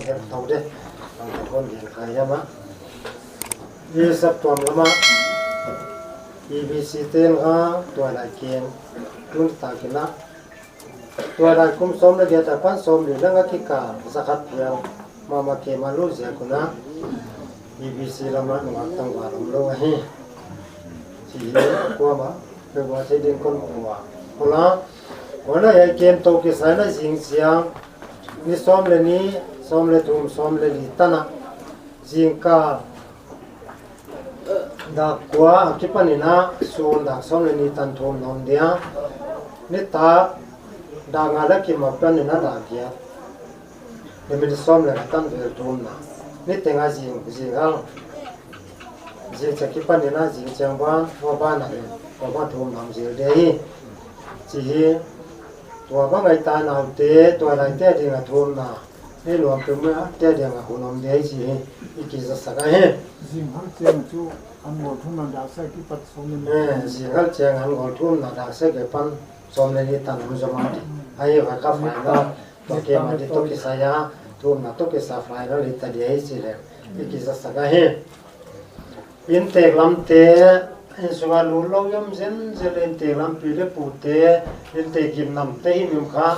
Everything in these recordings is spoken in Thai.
ฮ็ดเท่าเด้บางคนเห็นใครยะมะยีสับตัวละมะ EBC เต็นก็ตัวได้เกณฑ์รุ่นตากินนะตัวได้คุมสมละเดียแต่พันสมหรือเรื่องกิกาสักขัดเพียงมาเกมารู้เสียคุณนะ EBC ละมะหนุ่มตั้งว่าลงโลให้ที่กลัวมาเป็นว่าที่ดินคนกลัวเพราะนั้นวันนั้นไอ้เกมโตกิสายนั้นสิ่งเสียงนี่ซ้อมเลยนี้ซ้อมเลยทุ่มซ้อมเลยลิตานะสิ่งก็ดากกว่าคิดปนินะส่วนดากซ้อมเลยนี้ตันทุ่มนอนเดียนี่ตาดางอะไรกิมาเป็นนี่นะดากเดียนี่ไม่ได้ซ้อมเลยตันเดือดทุ่มนะนี่แต่งอาสิ่งเขาสิ่งจะคิดปนินะสิ่งเชียงบ้านว่าบ้านอะไรว่าบ้านทุ่มน้ำสิ่งเดียสิ่งตัวบางไอ้ตาหนาวเตะตัวอะไรเตะเดียงทุ่มนะนี่รวมเป็นเมื่อเตะเดียงหุ่นอมเดียสิอีกจะสักไงสิ่งเขาเจียงจู่อันหมดทุ่มนาดาเสกิปัดสมนี่สิ่งเขาเจียงอันหมดทุ่มนาดาเสกิปันสมนี่ตันมุจมาดิไอ้ว่ากับไฟแล้วตัวเกมาดิตัวกิสายาทุ่มนาตัวกิสาไฟแล้วลิตาเดียสิเลยอีกจะสักไงอินเตกลำเตะสวาลูลอยมเซนเซเลนเตลำปีเลปูเตอินเตกิมนำเตหิมิมข้า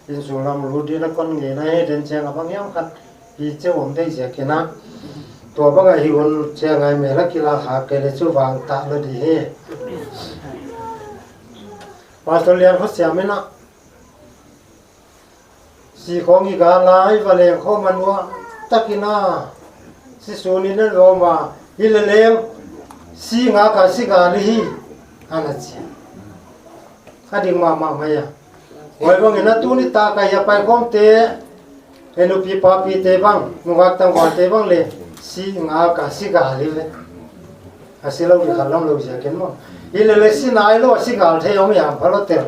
อินสุลำรูดีละคนเงินให้เดินเชียงกับบางอย่างกันอีเจ้าผมได้เสียกินะตัวบางไอ้คนเชียงไงเมลักกีฬาหาเกลชูวางตาเลยดีเฮปาสเลียนเขาเสียไหมนะสีของอีกาลายวันเลี้ยงเขามันว่าตะกินะสิสูนินรอมาฮิเลเลงสีงากับสีกาลีอันนั้นสิข้าดิ่งมาไม่อะวันบางอย่างนั้นตัวนี้ตาใครจะไปก้มเตะเห็นอุปีปาปีเตะบ้างมึงวัดตั้งวันเตะบ้างเลยสีงากับสีกาลีเลยอาศัยเราดิขันเราเราเสียกันมั้งอีเลเลสีนายเราสีกาเที่ยวไม่ยามพะโล้เตะ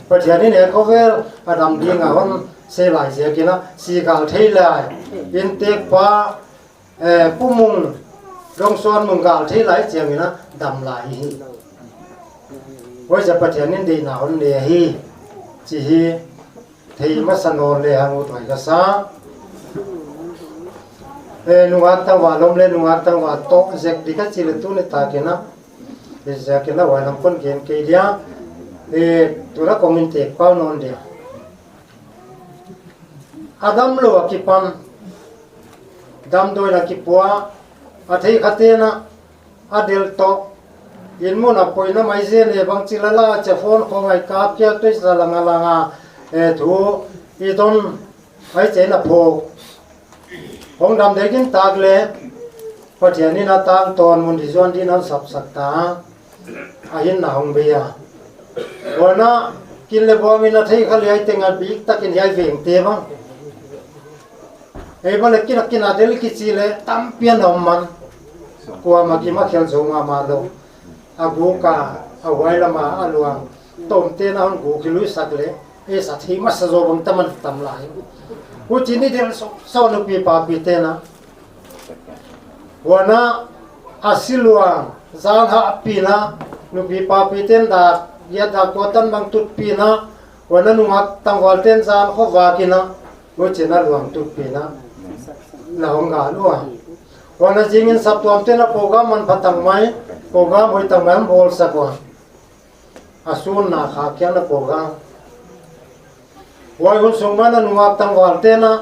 ประเทศนี้เนี่ยเขาเวลอดัมดีงาวันเสียหลายเสียกันนะสีกาเที่ยวเลยอินเตะป้าผู้มุงลงส่วนมึงกาที่ไหลเจียงนะดำไหลว่าจะประเทศนี้ดีหนาวเนี่ยฮีจีฮีที่มาสนนเลยหางอุทัยก็ซะนุ่งอัดตั้งว่าลมเล่นนุ่งอัดตั้งว่าโตเจ็กดีก็จิเลตุนตาเกนะเจ็กนะว่าลำคนเกณฑ์เกียร์ตัวละคอมมินเตกเป้านอนเดียวอาดัมโลกิปันดัมโดยละกิปัวอาทิขัดเตนะอาเดลโตยินมุนอภัยนะไม่เสียเลยบางทีละละจะฟ้อนของไอ้กาบเจ้าตัวสลังลังถูอีตนไอ้เจนะโพของดำเด็กินตากเลยพอเทียนนี่นะตางตอนมุนที่ส่วนที่นั้นสับสักตาอาหินนาหงเบียวันน่ะกินเลยบ่มีนาทีเขาเลยเต็งอันปีกตะกินใหญ่เวียงเตะบ้างบังเลยกินอาเดลิกิจิเลยตั้มเปียนอมมันกลัวมากินมาเขียนส่งมาลงอากูกาเอาไว้ละมาอาลวงต้มเตนะฮันกูกิลุยสักเลยสัตย์มาสะโจบังตะมันตำลายกูจีนี่เดี๋ยวสอนลูกปีปาปีเตนะวันน่ะอาศิลวงจานหาปีนะลูกปีปาปีเตนดาเยดาโกตันบังตุดปีนะวันนั้นนุ่งตั้งวันเตนจานเขาวากินะกูจีน่าลวงตุดปีนะละหงกาลัววันนั้นจริงๆสับตัวเตนะโปรแกรมมันพัฒนาไหมโปรแกรมไว้ตั้งมันบอลสักวันอาสูนนาขาเขียนละโปรแกรมวันคุณสมบัตินุ่งตั้งวันเตนะ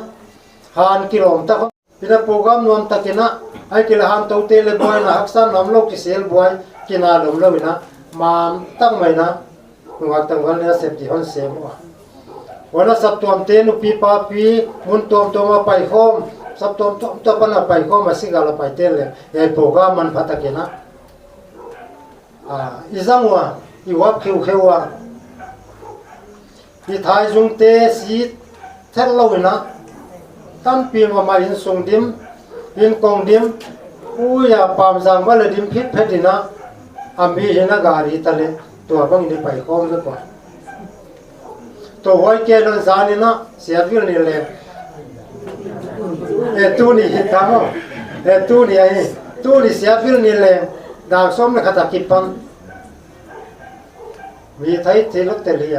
1,000 กิโลเมตรเป็นโปรแกรมนวลตะกินะไอ้กิลหันตัวเตลบอยนะฮักษาน้ำโลกิเซลบอยกินาลมเลยนะมาตั้งไหมนะนุ่งตั้งวันนี้เสพติดหันเสพวันนั้นสับตัวเตนุปีปาปีมุนตัวมาไปโคมสับตัวปนไปโคมมาสิกาลไปเตเลยไอ้โปรแกรมมันพัฒกินะอีจังวะอีวับเขียวอีไทยจุงเตสีเทลเรานะตั้งปีมาอินส่งดิมอินกองดิมอย่าปามจังว่าเลยดิมพิษเพชรนะอามีเห็นกาลีตะเลตัวบังนี่ไปโคมซะก่อนตัวไว้แกนซานี่นะเสียวิลนี่เลยตู้นี่ทำอ่ะตู้นี่เสียวิลนี่เลยดาวส้มเลยขัดกิปันมีไทยเทลเตลีย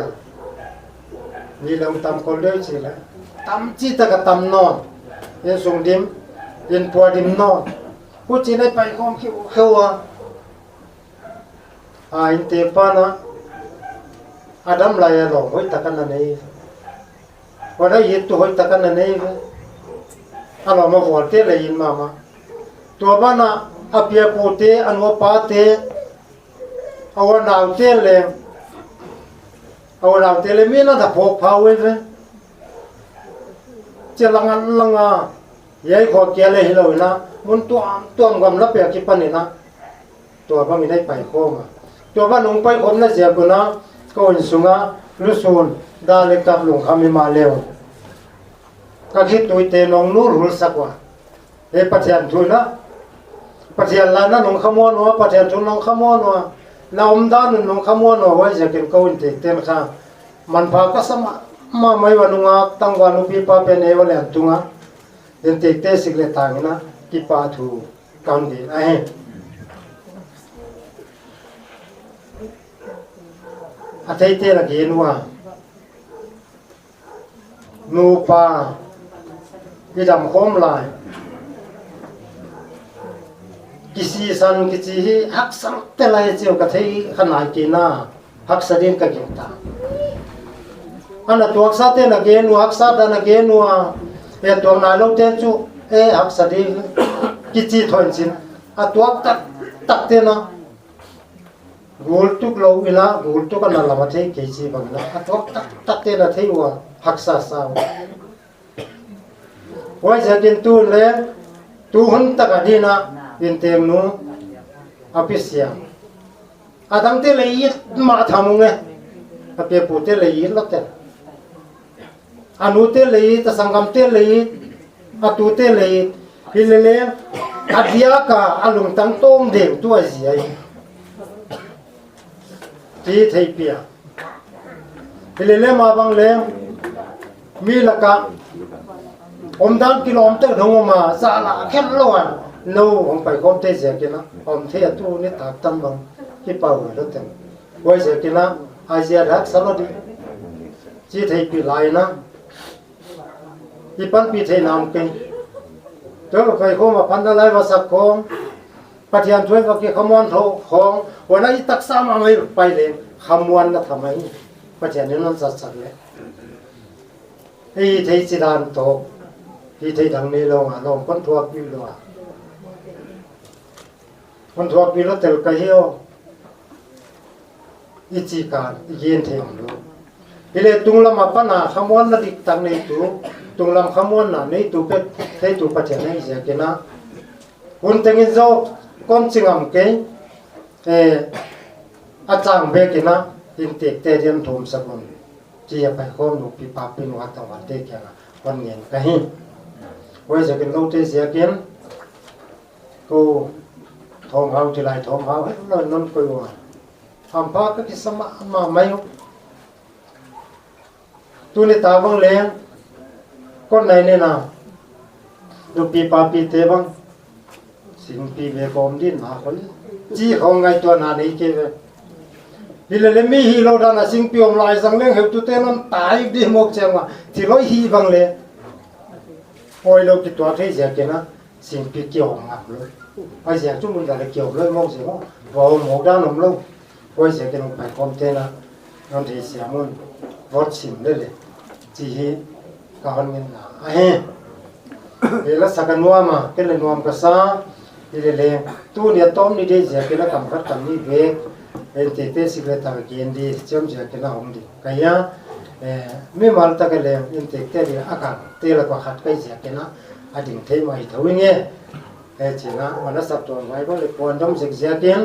มีลำตำคนเลี้ยวสิละตำจีตะกับตำนอน เอส่งดิมเย็นปัวดิมนอนผู้จีได้ไปของคิวเขาอินเตปานะอาดัมลายหลงห้อยตะกันนั่นเองวันนั้นยิดตัวห้อยตะกันนั่นเองอันเรามาหัวเตะเลยยินมาตัวบ้านอาเปียปูเตะอันว่าปาเตะเอาวันดาวเตะเลยเอาวันดาวเตะเลยมีน่าจะพกพาไว้เลยเจ้าลังยัยขอเกียร์เลยเหรอนะมันตัวความรับเปียกิปันนี่นะตัวบ้านมีได้ไปโค้งตัวบ้านลงไปคนน่ะเสียกุนะก็อินสุงะลุซูนดาเล็กกับลงคำมีมาเร็วก็คิดตัวเตนองนู้รู้สักว่าปัจจัยทุนนะปัจจัยลานะลงขโมยว่าปัจจัยทุนลงขโมยว่านาอมดานุลงขโมยว่าไว้จะเก็บก้อนเตะเต็มข้างมันพาก็สมาไม่วันงาตั้งวันอุปิปาเป็นเอวแหลมตุงะเดินเตะเตะสิกเลตางนะกิปาถูกันดีไอ้อาทิตย์เตละเกณฑ์ว่านูปาอีดำคมลายกิซีสันกิซีฮักสังเตลัยเจียวกะเทยขนาดกีน่าฮักสะดินกะเกงตาอันนั้นตัวสัตย์นะเกณฑ์ฮักสัตย์นะเกณฑ์ว่าตัวนายลงเตจูฮักสะดินกิซีถอยจินตัวตักเตนะกูลตุกโลวินะกูลตุกันนั่นละมาเทกิซีบังนะตัวตักเตนะเทว่าฮักษาสาวไว้จะกินตูนเลยตูหุ่นตะกดีนะยินเต็มนู้อภิเษกตั้งแต่เลยยิดมาทำไงอภิปุเตเลยยิดแล้วแต่อนุเตเลยยิดสังกัมเตเลยยิดตุเตเลยยิดฮิเลเลอดียากะอารมณ์ตั้งต้มเด็กตัวเสียที่ไทยเปียฮิเลเลมาบังเลมีละกะอมดันกิโลเมตรถึงมาซาลาแค่ล้วนนู้ผมไปคอมเทเสียกินนะคอมเทตู้นี่ตัดตั้งบังที่เป่าหัวรถเต็มไว้เสียกินนะอาเซียรักสารดีที่ไทยปีไหลนะที่ปันปีไทยนำกินเจ้าไปคอมาพันอะไรมาสักของปฏิญาณช่วยว่าเกี่ยวขมวนโถของวันนั้นตักซ้ำมาไม่ไปเลยขมวนนะทำไมปฏิญาณนี้นั่นสัตว์เลยไอ้ไทยจีดานโตที่ไทยดังนี้ลงคนทั่วไปดูคนทั่วไปแล้วแต่ก็เหี้ยวอิจิการเย็นเทียมดูอีเลตุงลำมาปนาขมวนนั่นดิตังในตุงลำขมวนน่ะในตุเป็ดให้ตุปัจจัยให้เสียกันนะคนแต่งอินโซก้นจิงอ่ำเกยอาจารย์เบกินะอินเตกเตเรียมโถมสักคนที่จะไปข้อมูลปีปาปีนวัดตะวันเตกนะวันเงินก็ให้ไว้จะเป็นโลเตเสียกันกูทองเขาที่ไรทองเขาให้เรานนไปว่าทำพาก็ที่สมัครมาไม่ตัวนี้ตาบังเลี้ยงก้นไหนเนี่ยนะดูปีปาปีเตบังสิ่งปีเบกอมดินหาคนจี้ของไงตัวนานี้เกี่ยวฮิเลมีฮีโร่ดานะสิ่งปีอมลายสังเลี้ยงเหตุเตนันตายดีหมกเจ้าว่าที่ร้อยฮีบังเลยโอ้ยเราคิดตัวที่เสียกันนะสิ่งปีเกี่ยวงับเลยไอ้เสียจุ่มมันจะเกี่ยวเลยมองเสียว่าพอหมกด้านนมลูกโอ้ยเสียกันไปคอมเตนะนั่นที่เสียมันวอดสิ่งเลยจีฮีก็หันเงินนะไอ้เวลาสักนัวมาเป็นเลยนัวมกษาที่เลยตู้เนี่ยต้มนี่ได้เสียกันแล้วกำคัดกันนี่เวเป็นเตะสิกเลตากกินดีเชื่อมเสียกันแล้วหงดีก็ยังไม่มาตะกันเลยเป็นเตะเดียอากาศเตะแล้วก็ขัดไปเสียกันนะอดีตเทมาอีกเท่านี้จีนะวันนั้นสับตัวไว้ก็เลยปนต้องเสียกัน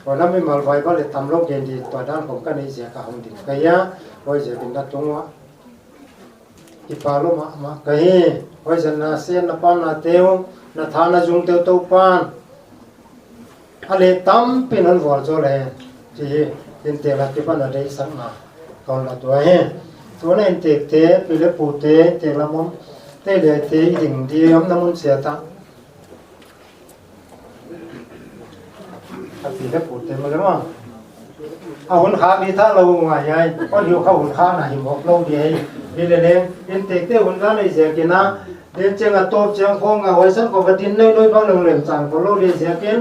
วันนั้นไม่มาไว้ก็เลยทำโลกเย็นดีตัวด้านผมก็ในเสียกับหงดีก็ยังไว้เสียเป็นดัดตรงว่าที่ปาลุมาก็ยังไว้จะนาเสียนาปานนาเตียวนาทานาจุงเตียวตัวปานอะไรตั้มเป็นหันหัวโจเลยที่เห็นเตะละที่ปานอะไรสักมาก่อนละตัวตัวนั้นเตะเตะไปเลยปูเตะเตะละมุมเตะเลยเตะดิ่งดีน้ำน้ำมันเสียตังไปเลยปูเตะมาแล้วมั้งเอาหุ่นขาดีท่าเราไงยัยก็เดี๋ยวเข้าหุ่นขาหน่ะหิมบอกเราดีไปเลยเห็นเตะเตะหุ่นขาในเสียกินนะ เดินเจียงตบเจียงพงไว้สันก็กดินน้อยๆบางเหล่มจังก็โลดีเสียกิน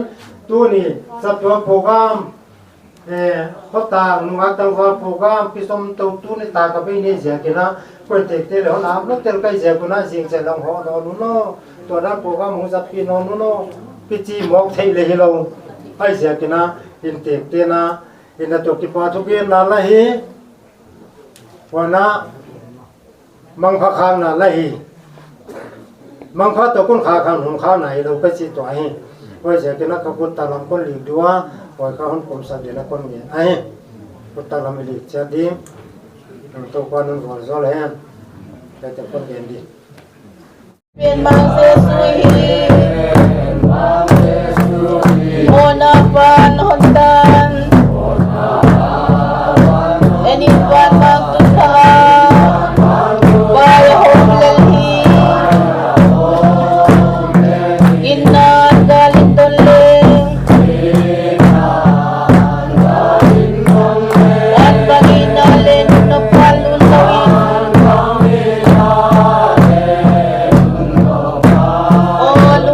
ตู้นี่สับตัวโปรแกรมเขาตาหนุ่มตังว่าโปรแกรมพิสมตัวตู้นี่ตากับไปนี่เสียกินนะคนเด็กเตลหน้ำนักเตลใกล้เสียกุนะสิ่งเสลงหอนอนนู้นตัวนั้นโปรแกรมหูสับพี่นอนนู้นพิจีหมอกไทยเลยเราให้เสียกินนะอินเตกเตนะอินตัวกิปาทุกเย็นนั่นละฮีวันน่ะมังคคางน่ะละฮีมังคตัวคนขาข้างหุ่นข้าวไหนเราไปสิตัวให้ไว้เสียกินนะกับคนตาลำคนหลีกดัวปล่อยข้าวหุ่นผมสัตว์เดียนะคนเงี้ยไอ้คนตาลำไม่หลีกเสียดีตัวคนนั้นหัวซ้อเลยแต่จะคนเงี้ยดีเป็นบางเสสุยโมนาปันหนตันเอนิวันบางตุทาวายโฮมเลลีอินนานกาลินตุเลอันบากินาเลนนปัลลุนลวินโอล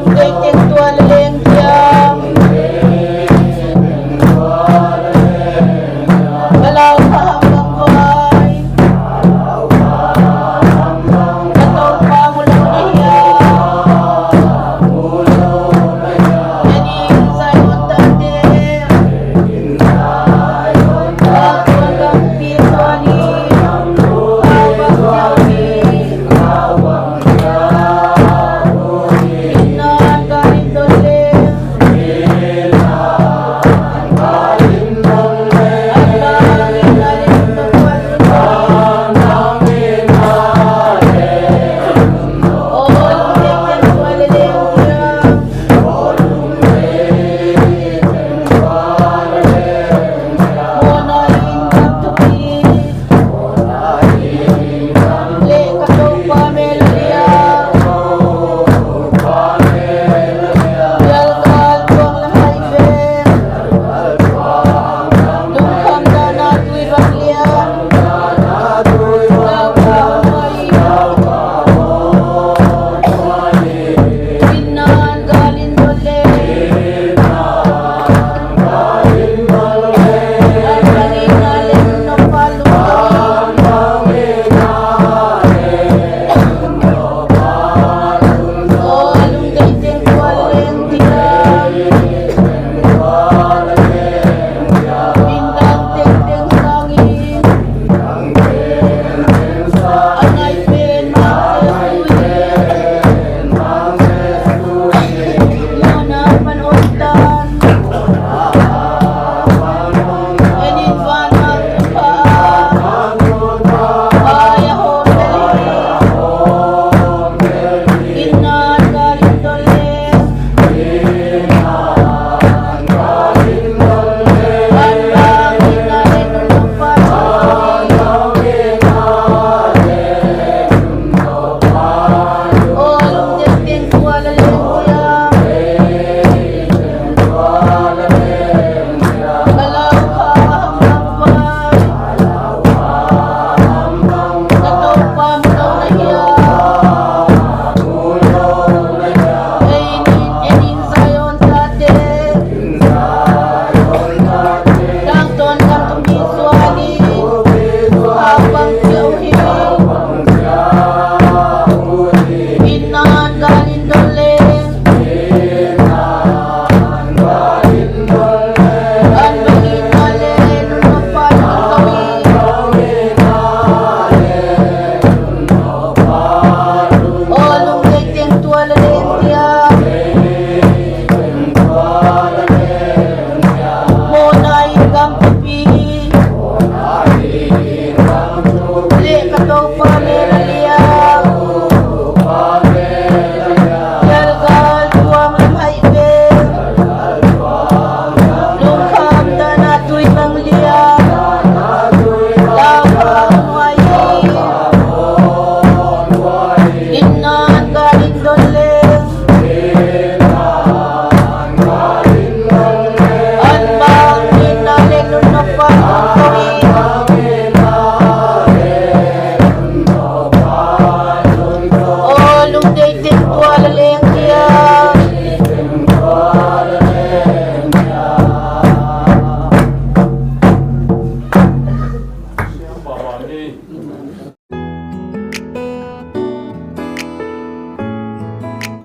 Iman